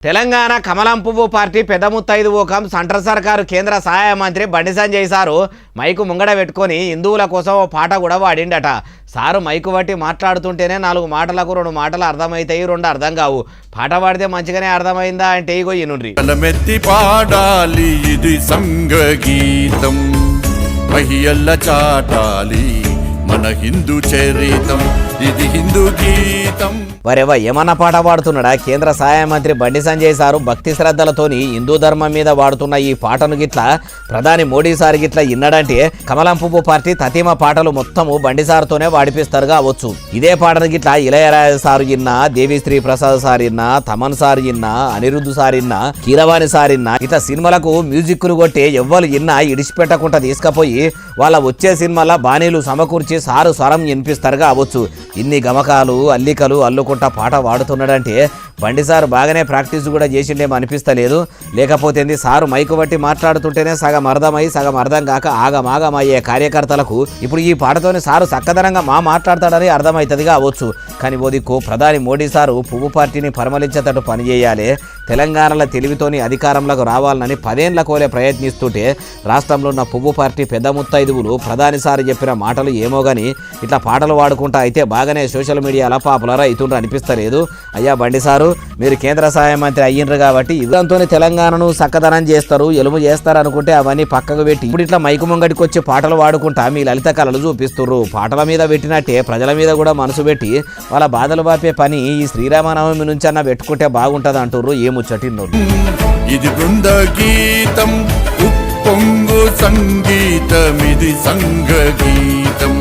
తెలంగాణ కమలం పువ్వు పార్టీ పెద్ద ముత్తైదు ఓకం సెంట్రల్ సర్కారు కేంద్ర సహాయ మంత్రి బండి సంజయ్ సారు మైకు ముంగడ పెట్టుకొని హిందువుల కోసం ఓ పాట కూడా వాడిండట. సారు మైకు బట్టి మాట్లాడుతుంటేనే 4 మాటలకు 2 మాటలు అర్థమవుతాయి, 2 అర్థం కావు. పాట పాడితే మంచిగానే అర్థమైందా అంటే ఇగో ఈనుండ్రి. పాడాలి ఇది సంగీతం, మహియల్ల చాటాలి మన హిందూ చరితం, ఇది హిందూ గీతం. వరేవా ఏమన్నా పాట పాడుతున్నాడా? కేంద్ర సహాయ మంత్రి బండి సంజయ్ సారు భక్తి శ్రద్ధలతోని హిందూ ధర్మం మీద వాడుతున్న ఈ పాటను గిట్లా ప్రధాని మోడీ సార్ గిట్లా ఇన్నడంటే కమలం పువ్వు పార్టీ తతిమ పాటలు మొత్తము బండి సార్తోనే వాడిపిస్తారు కావచ్చు. ఇదే పాటను గిట్లా ఇళయరాజ సారు ఇన్నా, దేవిశ్రీ ప్రసాద్ సార్ ఇన్నా, తమన్ సార్ ఇన్నా, అనిరుద్ధ్ సార్ ఇన్నా, కీరవాణి సార్ ఇన్నా, ఇట్లా సినిమాలకు మ్యూజిక్ ను కొట్టి ఎవ్వరు ఇన్నా ఇడిచిపెట్టకుండా తీసుకుపోయి వాళ్ళ వచ్చే సినిమాల బాణీలు సమకూర్చి సారు స్వరం వినిపిస్తారు కావచ్చు. ఇన్ని గమకాలు అల్లికలు అల్లుకుంటా పాట వాడుతున్నాడంటే బండి సార్ బాగానే ప్రాక్టీస్ కూడా చేసిండేమో అనిపిస్తలేదు. లేకపోతే సారు మైకు బట్టి మాట్లాడుతుంటేనే సగం అర్థమై సగం అర్థం కాక ఆగమాగమయ్యే కార్యకర్తలకు ఇప్పుడు ఈ పాటతోనే సారు చక్కదనంగా మాట్లాడతాడని అర్థమవుతుంది కావచ్చు. కానీ ఓదిక్కు ప్రధాని మోడీ సారు పువ్వు పార్టీని పరిమళించేటట్టు పనిచేయాలి, తెలంగాణలో తెలివితోని అధికారంలోకి రావాలని 10 ఏళ్ల కోలే ప్రయత్నిస్తుంటే రాష్ట్రంలో ఉన్న పువ్వు పార్టీ పెద్ద ముత్తైదువులు ప్రధాని సారు చెప్పిన మాటలు ఏమో గాని ఇట్లా పాటలు వాడుకుంటా అయితే బాగానే సోషల్ మీడియాలో పాపులర్ అవుతుండ్రు అనిపిస్తలేదు. అయ్యా బండి సారు, మీరు కేంద్ర సహాయ మంత్రి అయ్యిండ్రు కాబట్టి ఇదంతో తెలంగాణను చక్కదనం చేస్తారు, ఎలుము చేస్తారు అనుకుంటే అవన్నీ పక్కకు పెట్టి ఇప్పుడు ఇట్లా మైకు ముంగడికి వచ్చి పాటలు వాడుకుంటా మీ లలిత కళలు చూపిస్తుర్రు. పాటల మీద పెట్టినట్టే ప్రజల మీద కూడా మనసు పెట్టి వాళ్ళ బాధలు బాపే పని ఈ శ్రీరామనవమి నుంచి అన్న పెట్టుకుంటే బాగుంటది అంటుర్రు. ఏముచ్చటిన్నోళ్ళు. ఇది బృంద గీతం, ఉప్పొంగు సంగీతం, ఇది సంఘ గీతం.